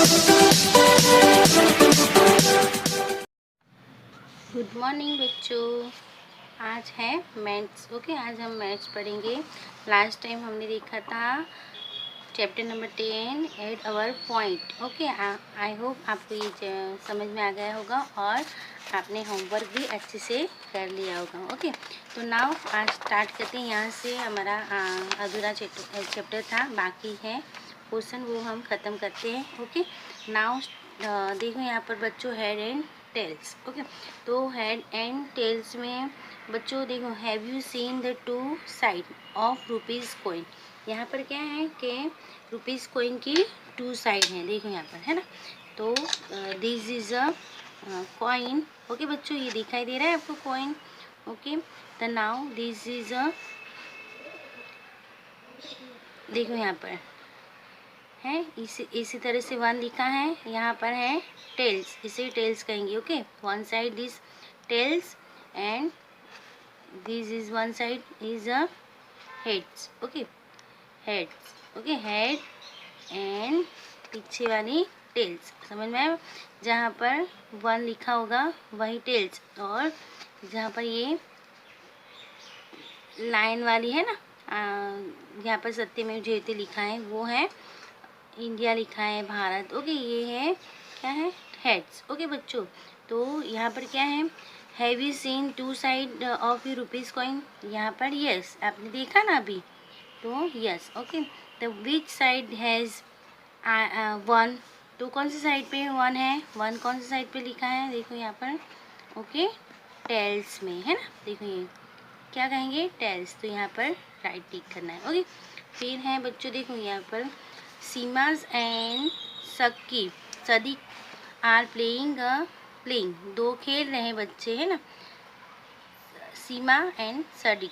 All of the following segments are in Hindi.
गुड मॉर्निंग बच्चों। आज है मैथ्स। ओके, आज हम मैथ्स पढ़ेंगे। लास्ट टाइम हमने देखा था chapter number 10 at our point. Okay, I hope आपको ये समझ में आ गया होगा और आपने होमवर्क भी अच्छे से कर लिया होगा। ओके, तो नाउ आज स्टार्ट करते हैं। यहाँ से हमारा अधूरा चैप्टर था, बाकी है क्वेश्चन, वो हम ख़त्म करते हैं। ओके, नाउ देखो यहाँ पर बच्चों हेड एंड टेल्स। ओके, तो हेड एंड टेल्स में बच्चों देखो, have you seen the two side of rupees coin. यहाँ पर क्या है कि रुपीज़ कॉइन की टू साइड हैं, देखो यहाँ पर है ना। तो this is a coin. Okay बच्चों, ये दिखाई दे रहा है आपको coin. Okay, the now this is a, देखो यहाँ पर है, इसी तरह से वन लिखा है, यहाँ पर है टेल्स, इसे टेल्स कहेंगे। Okay, one side this tells and this is one side is a heads. Okay, heads. Okay, head and पीछे वाली टेल्स, समझ में आया। जहाँ पर वन लिखा होगा वही टेल्स, और जहाँ पर ये लाइन वाली है ना, यहाँ पर सत्यमेव जयते लिखा है, वो है इंडिया लिखा है, भारत। ओके, ये है क्या है, हेड्स। ओके बच्चों, तो यहाँ पर क्या है, have you seen two side of you rupees coin. यहाँ पर यस, आपने देखा ना अभी, तो yes. Okay, the which side has one, तो कौन सी साइड पे वन है, वन कौन सी साइड पे लिखा है, देखो यहाँ पर। ओके, टेल्स में है ना, देखो ये क्या कहेंगे, टेल्स, तो यहाँ पर राइट टिक करना है। ओके, फिर है बच्चों देखो यहाँ पर Seema's and Sadiq are playing, दो खेल रहे हैं बच्चे है ना, सीमा एंड सदीक।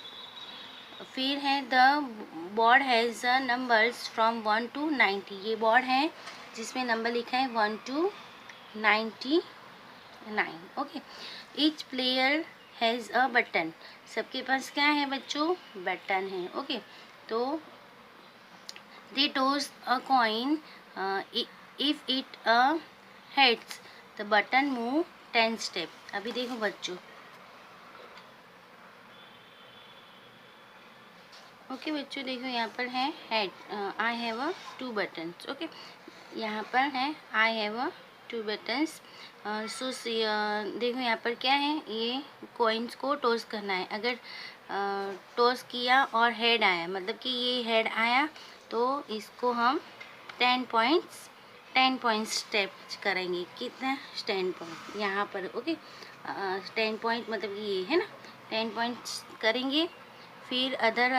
फिर है the board has numbers from 1 to 90, ये बोर्ड है जिसमें नंबर लिखा है 1 to 99। Okay, each player has a button, सबके पास क्या है बच्चों, बटन है। ओके, तो they toss a coin, if it heads the button move 10 step। अभी देखो बच्चों, ओके बच्चों देखो यहाँ पर है head, I have a two buttons. Okay, यहाँ पर है I have a two buttons. So देखो यहाँ पर क्या है, ये कॉइन्स को टॉस करना है। अगर टॉस किया और हेड आया, मतलब कि ये हेड आया, तो इसको हम 10 पॉइंट्स स्टेप करेंगे। कितना, 10 पॉइंट यहाँ पर। ओके, 10 पॉइंट मतलब ये है ना, 10 पॉइंट्स करेंगे। फिर other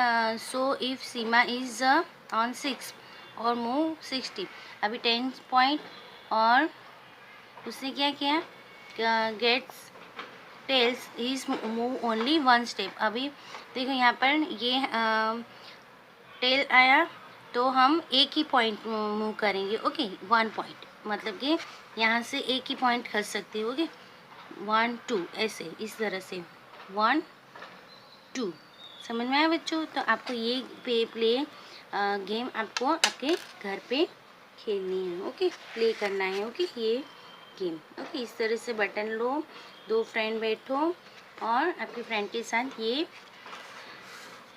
so if Seema is on 6 और मूव 60, अभी 10 पॉइंट और उसने क्या किया, gets tails is move only 1 step. अभी देखो यहाँ पर ये टेल आया, तो हम एक ही पॉइंट मूव करेंगे। ओके, 1 पॉइंट, मतलब कि यहाँ से एक ही पॉइंट खर्च सकते हो। ओके, 1 2 ऐसे, इस तरह से 1 2, समझ में आया बच्चों। तो आपको ये प्ले गेम आपको आपके घर पे खेलनी है। ओके, प्ले करना है। ओके, ये गेम। ओके, इस तरह से बटन लो, दो फ्रेंड बैठो और आपके फ्रेंड के साथ ये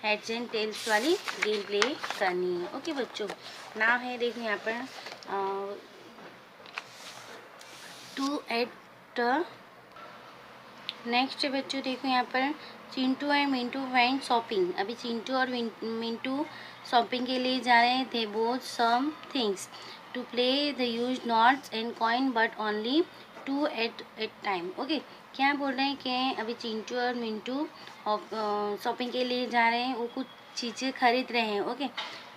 हेड्स एंड टेल्स वाली गेम प्ले करनी है। ओके बच्चों, नाम है देखो यहाँ पर 2 एट नेक्स्ट बच्चों देखो यहाँ पर Chintu and Mintu went shopping. अभी चिंटू और मिंटू शॉपिंग के लिए जा रहे थे। Both some things to play the use notes and coin but only 2 at time. Okay, क्या बोल रहे हैं कि अभी चिंटू और मिंटू शॉपिंग के लिए जा रहे हैं, वो कुछ चीज़ें खरीद रहे हैं। ओके,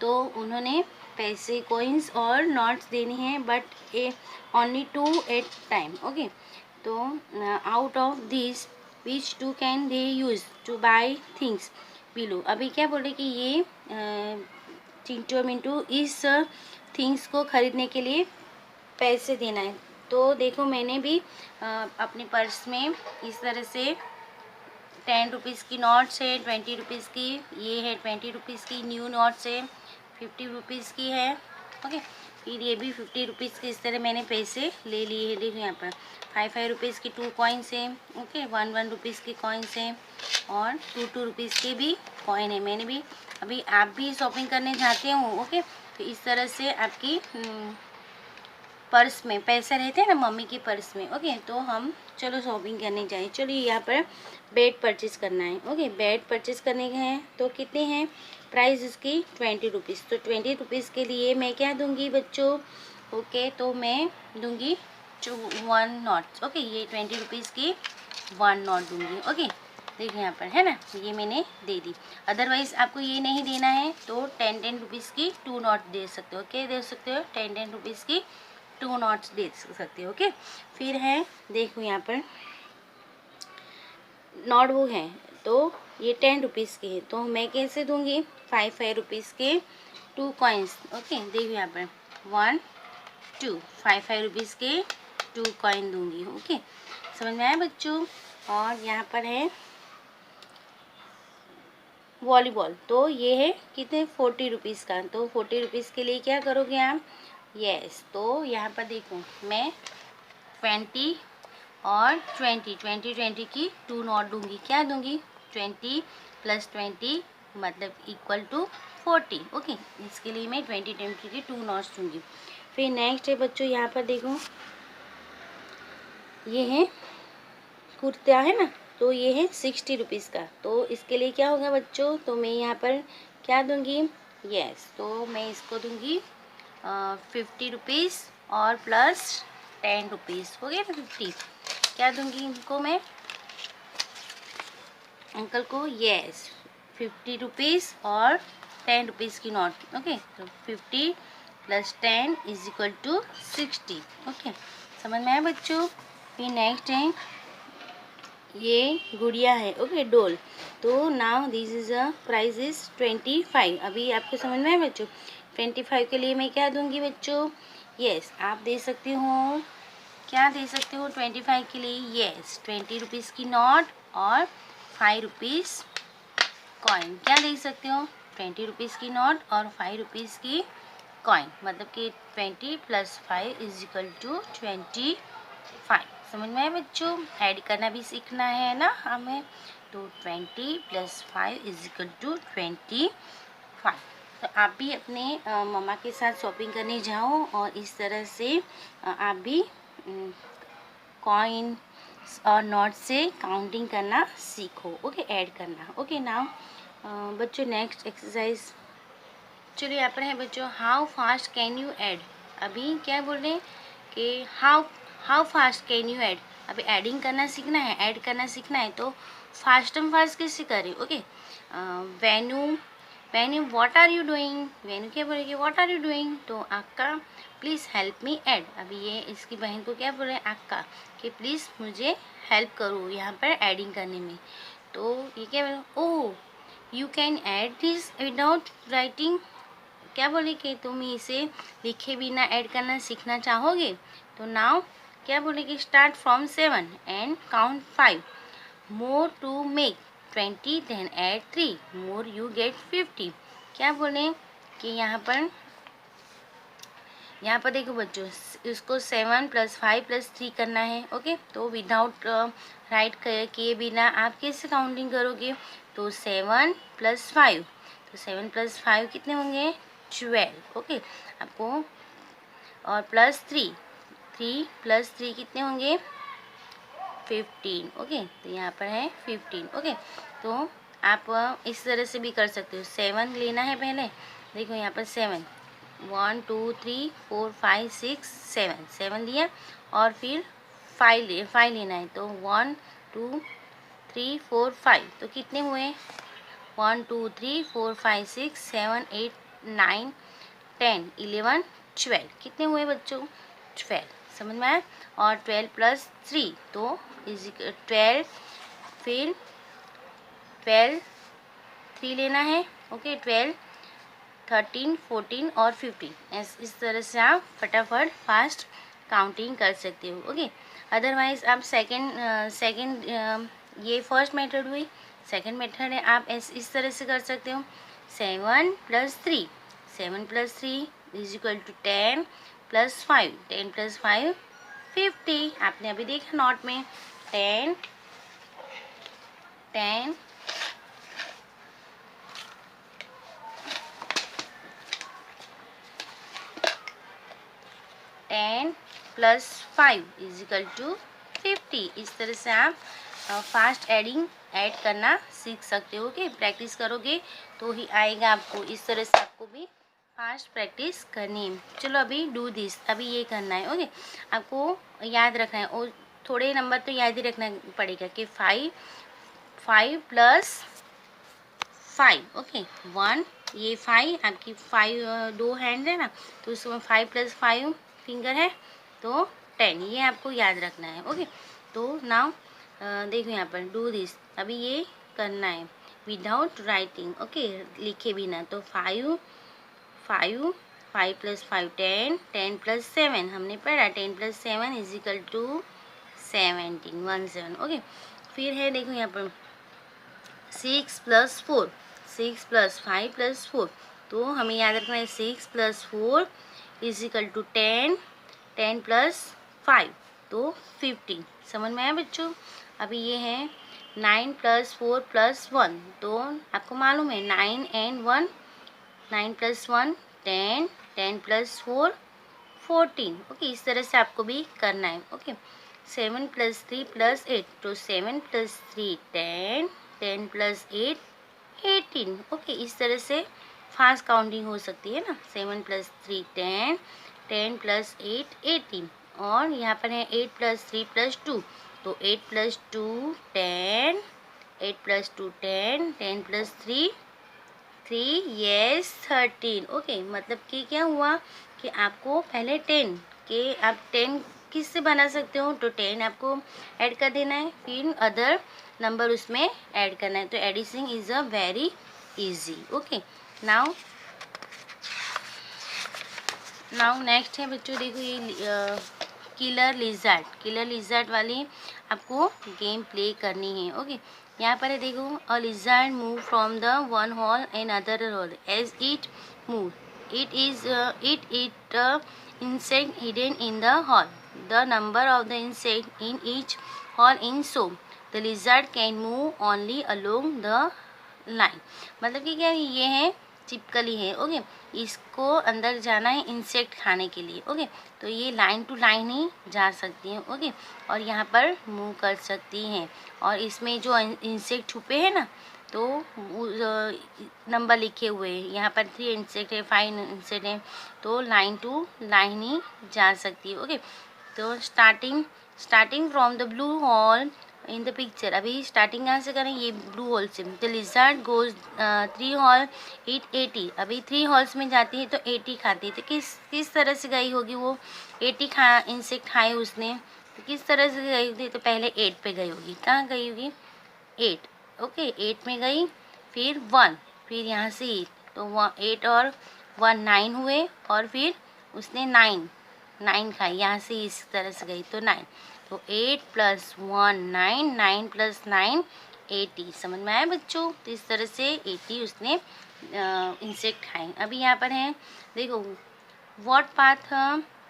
तो उन्होंने पैसे कॉइन्स और नोट्स देनी है, but a only 2 at time. Okay, तो out of this which two can they use to buy things below. अभी क्या बोले कि ये चिंटू और मिंटू इस थिंग्स को खरीदने के लिए पैसे देना है। तो देखो मैंने भी अपने पर्स में इस तरह से 10 रुपीज़ की नोट्स है, 20 रुपीज़ की, ये है 20 रुपीज़ की न्यू नोट्स है, 50 रुपीज़ की है। ओके, फिर ये भी 50 रुपीज़ के इस तरह मैंने पैसे ले लिए हैं। देखो यहाँ पर 5 रुपीज़ की 2 कॉइन्स हैं, ओके, 1 रुपीज़ के कॉइन्स हैं और 2 रुपीज़ के भी कॉइन है। मैंने भी अभी आप भी शॉपिंग करने जाते हो, ओके, तो इस तरह से आपकी पर्स में पैसे रहते हैं ना, मम्मी की पर्स में, ओके, तो हम चलो शॉपिंग करने जाए। चलिए यहाँ पर बेड परचेज़ करना है, ओके, बेड परचेज़ करने के हैं तो कितने हैं, प्राइस इसकी 20 रुपीज़। तो 20 रुपीज़ के लिए मैं क्या दूंगी बच्चों, ओके, तो मैं दूंगी 1 नोट, ओके, ये 20 रुपीज़ की 1 नोट दूंगी, ओके। देखिए यहाँ पर है ना, ये मैंने दे दी। अदरवाइज़ आपको ये नहीं देना है तो 10 रुपीज़ की 2 नोट दे सकते हो, ओके, दे सकते हो 10 रुपीज़ की 2 नोट्स दे सकते हो, ओके। फिर है, देखो यहाँ पर नोट बुक है तो ये 10 रुपीज़ के है, तो मैं कैसे दूंगी, 5 रुपीज़ के 2 कॉइन्स, ओके। देखो यहाँ पर 1 2 5 रुपीज़ के 2 कॉइन दूंगी, ओके, समझ में आया बच्चों। और यहाँ पर है वॉलीबॉल, तो ये है कितने 40 रुपीज़ का, तो 40 रुपीज़ के लिए क्या करोगे आप, यस, तो यहाँ पर देखो मैं 20 और 20 की 2 नोट दूंगी, क्या दूंगी, 20 + 20 मतलब इक्वल टू 40, ओके। इसके लिए मैं 20 की 2 नोट्स दूंगी। फिर नेक्स्ट है बच्चों, यहाँ पर देखो ये है कुर्ता है ना, तो ये है 60 रुपीज़ का, तो इसके लिए क्या होगा बच्चों, तो मैं यहाँ पर क्या दूंगी, यस, तो मैं इसको दूंगी 50 रुपीज़ और प्लस 10 रुपीज़, हो गया ना 50। क्या दूंगी इनको मैं, अंकल को, यस, 50 रुपीज़ और 10 रुपीज़ की नोट, ओके, तो 50 + 10 = 60, ओके, समझ में आया बच्चों। फिर नेक्स्ट है ये गुड़िया है, ओके, डोल, तो now this is a price is 25। अभी आपको समझ में आया बच्चों, 25 के लिए मैं क्या दूंगी बच्चों, यस, आप दे सकती हो, क्या दे सकते हो 25 के लिए, यस, 20 रुपीज़ की नोट और 5 रुपीज़ कॉइन, क्या दे सकते हो, 20 रुपीज़ की नोट और 5 रुपीज़ की कॉइन, मतलब कि 20 + 5 = 25। समझ में आया बच्चों, ऐड करना भी सीखना है ना हमें, तो 20 + 5 = 25। तो आप भी अपने मम्मा के साथ शॉपिंग करने जाओ और इस तरह से आप भी कॉइन और नोट से काउंटिंग करना सीखो, ओके, ऐड करना, ओके। नाउ बच्चों नेक्स्ट एक्सरसाइज, चलिए यहाँ पर है बच्चों, how fast can you add. अभी क्या बोल रहे हैं कि how fast can you add, अभी एडिंग करना सीखना है, ऐड करना सीखना है, तो फास्ट कैसे करें, okay. Venu what are you doing, Venu क्या बोलेगी, व्हाट आर यू डूइंग, तो अक्का प्लीज़ हेल्प मी ऐड। अभी ये इसकी बहन को क्या बोल रहे हैं, अक्का, कि प्लीज़ मुझे हेल्प करो यहाँ पर एडिंग करने में, तो ये क्या बोले, oh you can add this without writing, क्या बोले कि तुम इसे लिखे बिना ऐड करना सीखना चाहोगे, तो नाउ क्या बोले कि start from 7 and count 5, more to make 20 then add 3 more you get 50। क्या बोले कि यहाँ पर देखो बच्चों, इसको 7 + 5 + 3 करना है, ओके, तो विदाउट राइट किए बिना आप कैसे काउंटिंग करोगे, तो 7 + 5, तो 7 + 5 कितने होंगे, 12, ओके, आपको, और प्लस 3 + 3 कितने होंगे, 15, ओके, तो यहाँ पर है 15, ओके। तो आप इस तरह से भी कर सकते हो, 7 लेना है पहले, देखो यहाँ पर 7, 1 2 3 4 5 6 7 लिया, और फिर 5 लेना है, तो 1 2 3 4 5, तो कितने हुए, 1 2 3 4 5 6 7 8 9 10 11 12, कितने हुए बच्चों, 12, समझ में आया। और 12 + 3 तो 12, फिर 12 3 लेना है, ओके, 12 13 14 और 15, इस तरह से आप फटाफट फास्ट काउंटिंग कर सकते हो, ओके। अदरवाइज़ आप सेकंड ये फर्स्ट मेथड हुई, सेकंड मेथड है आप इस तरह से कर सकते हो, 7 + 3 7 + 3 इज इक्वल टू 10 + 5, 10 + 5 50। आपने अभी देखा नोट में 10 10 10 + 5 इज इक्वल टू 50। इस तरह से आप फास्ट एडिंग ऐड करना सीख सकते हो। ओके, प्रैक्टिस करोगे तो ही आएगा आपको। इस तरह से आपको भी फास्ट प्रैक्टिस करनी है। चलो अभी डू दिस, अभी ये करना है। ओके, आपको याद रखना है और थोड़े नंबर तो याद ही रखना पड़ेगा कि 5 + 5। ओके, 1, ये 5 आपकी 5 2 हैंड है ना, तो उसमें 5 + 5 फिंगर है तो 10, ये आपको याद रखना है। ओके, तो नाउ देखो यहाँ पर डू दिस, अभी ये करना है विदाउट राइटिंग। ओके, लिखे बिना। तो 5 + 5 10, 10 + 7 हमने पढ़ा, 10 + 7 इज इक्वल टू 17, 17। ओके, फिर है देखो यहाँ पर 6 + 4, 6 + 5 + 4, तो हमें याद रखना है 6 + 4 इज इक्वल टू 10, 10 + 5 तो 15। समझ में आया बच्चों? अभी ये है 9 + 4 + 1, तो आपको मालूम है 9 and 1, 9 + 1 10, 10 + 4 14। ओके, इस तरह से आपको भी करना है। ओके, 7 + 3 + 8, तो 7 + 3 10, 10 + 8 18। ओके, इस तरह से फास्ट काउंटिंग हो सकती है ना। 7 + 3 10, 10 + 8 18, और यहाँ पर है 8 + 3 + 2, तो 8 + 2 10, 8 + 2 10, 10 + 3 3, यस 13। ओके, मतलब कि क्या हुआ कि आपको पहले 10 के आप 10 किस से बना सकते हो, तो 10 आपको ऐड कर देना है, फिर अदर नंबर उसमें ऐड करना है। तो addition is a very easy. Okay, now next है बच्चों, देखो ये किलर लिजर्ड वाली आपको गेम प्ले करनी है। ओके, यहाँ पर है देखो, a lizard move from the one hole and other hole as it move, it insect hidden in the hall, the number of the insect in each hall in so the lizard can move only along the line। मतलब कि क्या ये है, चिपकली है। ओके, इसको अंदर जाना है इंसेक्ट खाने के लिए। ओके, तो ये लाइन टू लाइन ही जा सकती हैं। ओके, और यहाँ पर मूव कर सकती हैं, और इसमें जो इंसेक्ट छुपे हैं ना, तो नंबर लिखे हुए हैं, यहाँ पर 3 इंसेक्ट है, 5 इंसेक्ट है, तो लाइन टू लाइन ही जा सकती है। ओके, तो starting from the blue hall in the picture, अभी स्टार्टिंग कहाँ से करें, ये ब्लू हॉल से। द लिजर्ड गोज 3 हॉल ईट 80, अभी 3 हॉल्स में जाती है तो 80 खाती है, तो किस तरह से गई होगी वो, 80 इंसेक्ट खाए उसने, तो किस तरह से गई होगी, तो पहले 8 पे गई होगी। कहाँ गई होगी, 8। ओके, 8 में गई, फिर 1, फिर यहाँ से 8, तो 8 और 1 9 हुए, और फिर उसने 9 खाई, यहाँ से इस तरह से गई तो 9, तो 8 + 1 9, 9 + 9 80। समझ में आया बच्चों? तो इस तरह से 80 उसने इंसेक्ट खाए। अभी यहाँ पर है देखो, what path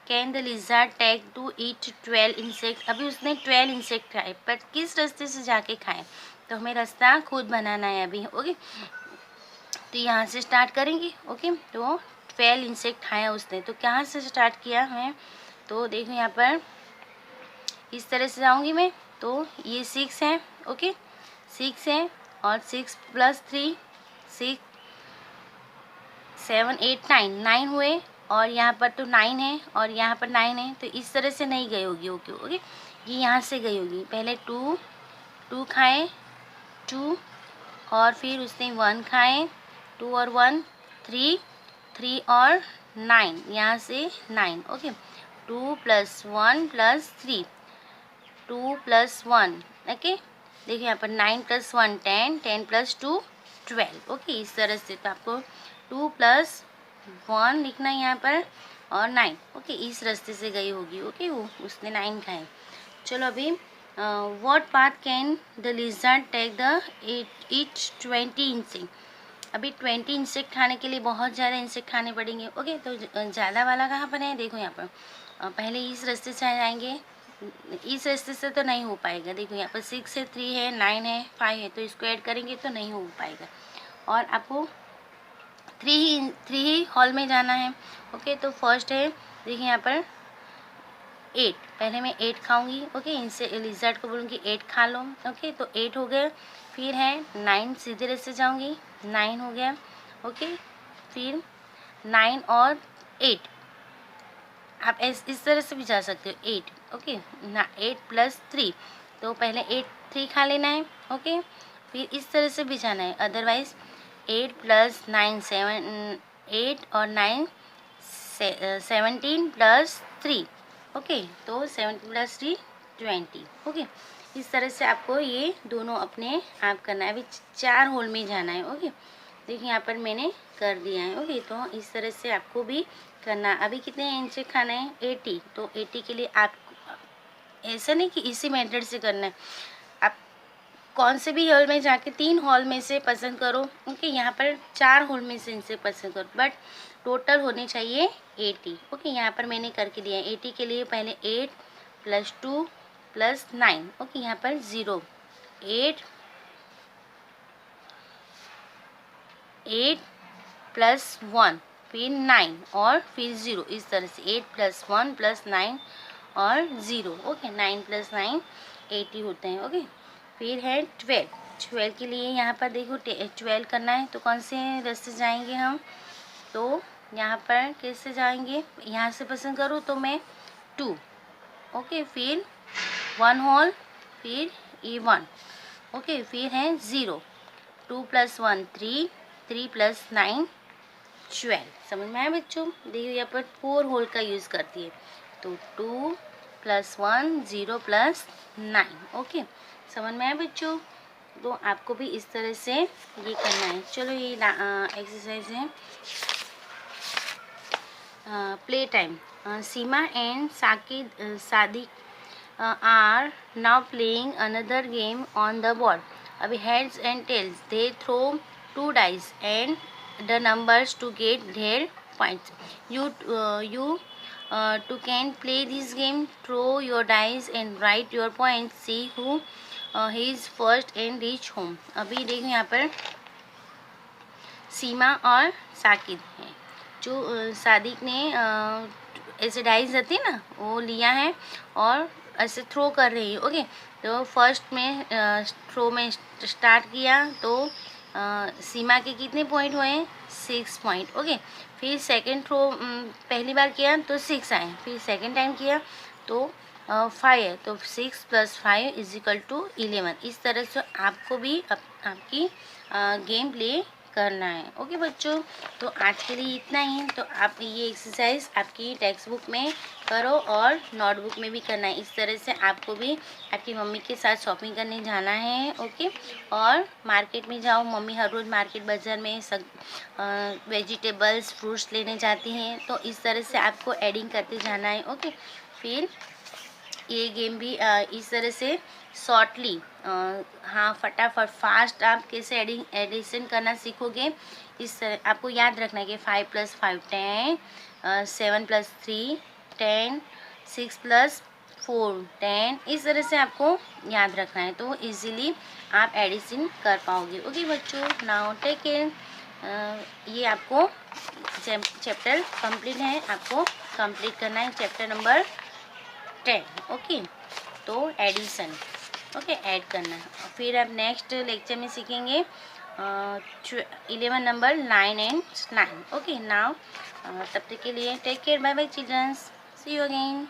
can the lizard take to eat 12 insect, अभी उसने 12 इंसेक्ट खाए, पर किस रास्ते से जाके खाए, तो हमें रास्ता खुद बनाना है अभी। ओके, तो यहाँ से स्टार्ट करेंगे। ओके, तो 12 इंसेक्ट खाया उसने, तो कहाँ से स्टार्ट किया है, तो देखो यहाँ पर इस तरह से जाऊँगी मैं, तो ये 6 है। ओके, 6 है, और 6 + 3 6 7 8 9 9 हुए, और यहाँ पर तो 9 है, और यहाँ पर 9 है, तो इस तरह से नहीं गई होगी। ओके ओके, ये यहाँ से गई होगी, पहले 2 खाए 2, और फिर उसने 1 खाए, 2 और 1 3, 3 और 9, यहाँ से 9। ओके, 2 + 1 + 3, 2 + 1। ओके, देखिए यहाँ पर 9 + 1 10, 10 + 2 12। ओके, इस तरह से, तो आपको 2 + 1 लिखना है यहाँ पर, और 9। ओके, इस रास्ते से गई होगी। ओके, वो उसने 9 खाए। चलो अभी what path can the lizard take the eat 20 insect, अभी 20 इंसेक्ट खाने के लिए बहुत ज़्यादा इंसेक्ट खाने पड़ेंगे। ओके, तो ज़्यादा वाला कहाँ पर है, देखो यहाँ पर पहले इस रास्ते से जाएंगे, इस रास्ते से तो नहीं हो पाएगा। देखो यहाँ पर 6 है, 3 है, 9 है, 5 है, तो इसको ऐड करेंगे तो नहीं हो पाएगा। और आपको 3 ही हॉल में जाना है। ओके, तो फर्स्ट है, देखिए यहाँ पर 8, पहले मैं 8 खाऊंगी। ओके, इनसे लिजर्ट को बोलूँगी 8 खा लो। ओके, तो 8 हो गया। फिर है 9, सीधे रास्ते जाऊँगी, 9 हो गया। ओके, फिर 9 और 8, आप इस तरह से भी जा सकते हो, 8। ओके ना, 8 + 3, तो पहले 3 खा लेना है। ओके, फिर इस तरह से भी जाना है, अदरवाइज 8 + 9 7, 8 और 9 17 + 3। ओके, तो 17 + 3 20। ओके, इस तरह से आपको ये दोनों अपने आप करना है। अभी 4 होल में जाना है। ओके, देखिए यहाँ पर मैंने कर दिया है। ओके, तो इस तरह से आपको भी करना। अभी कितने इंच खाना है, 80, तो 80 के लिए आप ऐसा नहीं कि इसी मेथड से करना है, आप कौन से भी हॉल में जाके 3 हॉल में से पसंद करो। ओके, यहाँ पर 4 हॉल में से इनसे पसंद करो, बट टोटल होने चाहिए 80। ओके, यहाँ पर मैंने करके दिया है। 80 के लिए पहले 8 + 2 + 9। ओके, यहाँ पर 0, 8 + 1, फिर 9 और फिर 0, इस तरह से 8 + 1 + 9 और 0। ओके, 9 + 9 80 होते हैं। ओके, फिर है 12 के लिए यहाँ पर देखो 12 करना है, तो कौन से रास्ते जाएंगे हम, तो यहाँ पर कैसे जाएंगे, यहाँ से पसंद करूँ तो मैं 2। ओके, फिर 1 होल, फिर ये 1। ओके, फिर है 0, 2 + 1 3, 3 + 9 12। समझ में आया बच्चों, देखिए यहाँ पर 4 होल का यूज़ करती है, तो 2 + 1 0 + 9। ओके, समझ में आया बच्चों, तो आपको भी इस तरह से ये करना है। चलो, ये एक्सरसाइज है play time. Seema and Sadiq are now playing another game on the board. अभी heads and tails, they throw 2 dice and the numbers to get their points. You two can play this game. Throw your dice and write your points. See who is first and reach home. अभी देखो यहाँ पर सीमा और साकिब हैं। जो सादिक ने ऐसे डाइस रहती है ना, वो लिया है और ऐसे थ्रो कर रही है। ओके, तो फर्स्ट में थ्रो में स्टार्ट किया तो सीमा के कितने पॉइंट हुए, 6 पॉइंट। ओके, फिर सेकंड थ्रो पहली बार किया तो 6 आए, फिर सेकंड टाइम किया तो 5 है, तो 6 + 5 = 11। इस तरह से आपको भी आपकी गेम प्ले करना है। ओके बच्चों, तो आज के लिए इतना ही। तो आप ये एक्सरसाइज आपकी टेक्स्ट बुक में करो और नोटबुक में भी करना है। इस तरह से आपको भी आपकी मम्मी के साथ शॉपिंग करने जाना है। ओके, और मार्केट में जाओ, मम्मी हर रोज़ मार्केट बाज़ार में सब वेजिटेबल्स फ्रूट्स लेने जाती हैं, तो इस तरह से आपको एडिंग करते जाना है। ओके, फिर ये गेम भी इस तरह से शॉर्टली, हाँ फटाफट फास्ट आप कैसे एडिशन करना सीखोगे। इस तरह आपको याद रखना है कि 5 + 5 10, 7 + 3 10, 6 + 4 10, इस तरह से आपको याद रखना है, तो इजीली आप एडिशन कर पाओगे। ओके बच्चों, नाउ टेक केयर। ये आपको चैप्टर कंप्लीट है, आपको कंप्लीट करना है चैप्टर नंबर 10। ओके, तो एडिशन, ओके ऐड करना है। फिर अब नेक्स्ट लेक्चर में सीखेंगे 11 नंबर 9 एंड 9। ओके, नाउ तब तक के लिए take care, bye bye childrens, see you again.